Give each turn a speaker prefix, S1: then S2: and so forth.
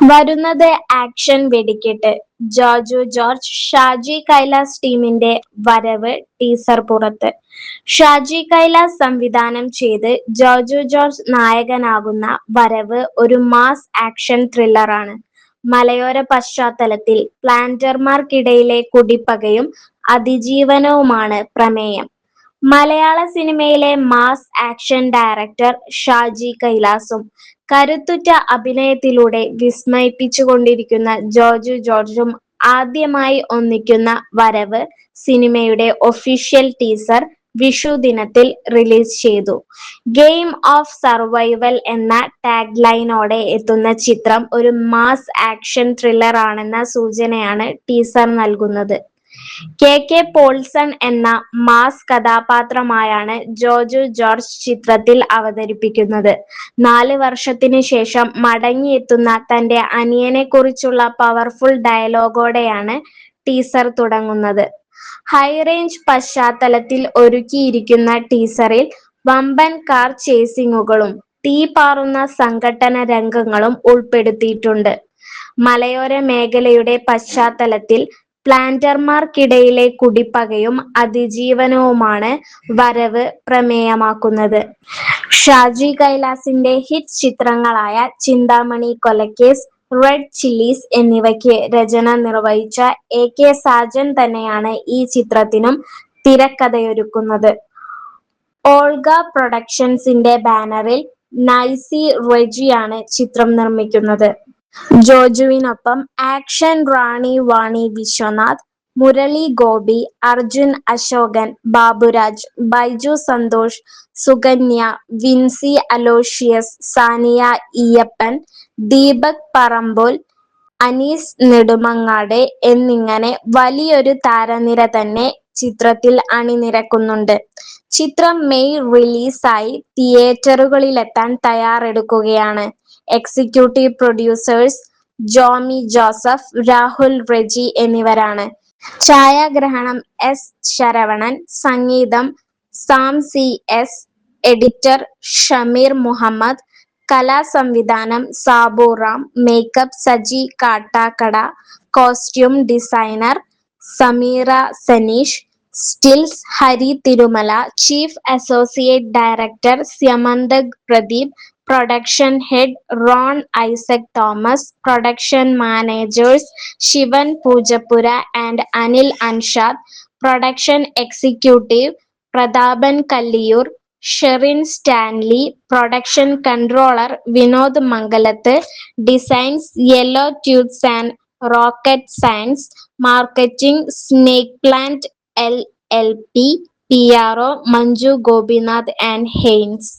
S1: വരുന്നത് ആക്ഷൻ വെടിക്കെട്ട്. ജോജു ജോർജ്, ഷാജി കൈലാസ് ടീമിന്റെ വരവ് ടീസർ പുറത്ത്. ഷാജി കൈലാസ് സംവിധാനം ചെയ്ത് ജോജു ജോർജ് നായകനാകുന്ന വരവ് ഒരു മാസ് ആക്ഷൻ ത്രില്ലറാണ്. മലയോര പശ്ചാത്തലത്തിൽ പ്ലാന്റർമാർക്കിടയിലെ കുടിപ്പകയും അതിജീവനവുമാണ് പ്രമേയം. മലയാള സിനിമയിലെ മാസ് ആക്ഷൻ ഡയറക്ടർ ഷാജി കൈലാസും കരുത്തുറ്റ അഭിനയത്തിലൂടെ വിസ്മയിപ്പിച്ചുകൊണ്ടിരിക്കുന്ന ജോജു ജോർജും ആദ്യമായി ഒന്നിക്കുന്ന വരവ് സിനിമയുടെ ഒഫീഷ്യൽ ടീസർ വിഷു ദിനത്തിൽ റിലീസ് ചെയ്തു. ഗെയിം ഓഫ് സർവൈവൽ എന്ന ടാഗ് ലൈനോടെ എത്തുന്ന ചിത്രം ഒരു മാസ് ആക്ഷൻ ത്രില്ലർ ആണെന്ന സൂചനയാണ് ടീസർ നൽകുന്നത്. കെ പോൾസൺ എന്ന മാസ് കഥാപാത്രമായാണ് ജോജു ജോർജ് ചിത്രത്തിൽ അവതരിപ്പിക്കുന്നത്. 4 വർഷത്തിന് ശേഷം മടങ്ങിയെത്തുന്ന തന്റെ അനിയനെക്കുറിച്ചുള്ള പവർഫുൾ ഡയലോഗോടെയാണ് ടീസർ തുടങ്ങുന്നത്. ഹൈറേഞ്ച് പശ്ചാത്തലത്തിൽ ഒരുക്കിയിരിക്കുന്ന ടീസറിൽ വമ്പൻ കാർ ചേസിങ്ങുകളും തീപാറുന്ന സംഘട്ടന രംഗങ്ങളും ഉൾപ്പെടുത്തിയിട്ടുണ്ട്. മലയോര മേഖലയുടെ പശ്ചാത്തലത്തിൽ പ്ലാന്റർമാർക്കിടയിലെ കുടിപ്പകയും അതിജീവനവുമാണ് വരവ് പ്രമേയമാക്കുന്നത്. ഷാജി കൈലാസിന്റെ ഹിറ്റ് ചിത്രങ്ങളായ ചിന്താമണി കൊലക്കേസ്, റെഡ് ചില്ലീസ് എന്നിവയ്ക്ക് രചന നിർവഹിച്ച കെ സാജൻ തന്നെയാണ് ഈ ചിത്രത്തിനും തിരക്കഥയൊരുക്കുന്നത്. ഓൾഗ പ്രൊഡക്ഷൻസിന്റെ ബാനറിൽ നൈസി റെജിയാണ് ചിത്രം നിർമ്മിക്കുന്നത്. ജോജുവിനൊപ്പം ആക്ഷൻ റാണി വാണി വിശ്വനാഥ്, മുരളി ഗോപി, അർജുൻ അശോകൻ, ബാബുരാജ്, ബൈജു സന്തോഷ്, സുകന്യ, വിൻസി അലോഷ്യസ്, സാനിയ ഈയപ്പൻ, ദീപക് പറമ്പോൾ, അനീസ് നെടുമങ്ങാട് എന്നിങ്ങനെ വലിയൊരു താരനിര തന്നെ ചിത്രത്തിൽ അണിനിരക്കുന്നുണ്ട്. ചിത്രം മെയ് റിലീസായി തിയേറ്ററുകളിലെത്താൻ തയ്യാറെടുക്കുകയാണ്. Executive producers Jomy Joseph, Rahul Reji എന്നിവരാണ്. ഛായാഗ്രഹണം എസ് ശരവണൻ, സംഗീതം Sam C S, editor Shameer Muhammed, കലാസംവിധാനം Sabu Ram, makeup Saji Kattakada, costume designer Sameera Saneesh, stills Hari Thirumala, chief associate director സ്യമന്തക് Pradeep, production head Ron Isaac Thomas, production managers Shivan Poojappura and Anil Anshad, production executive Prathapan Kalliyoor, Sherin Stanley, production controller Vinod Mangalath, designs yellow tubes and rocket science, marketing snake plant LLP, PRO Manju Gopinath and Heinz.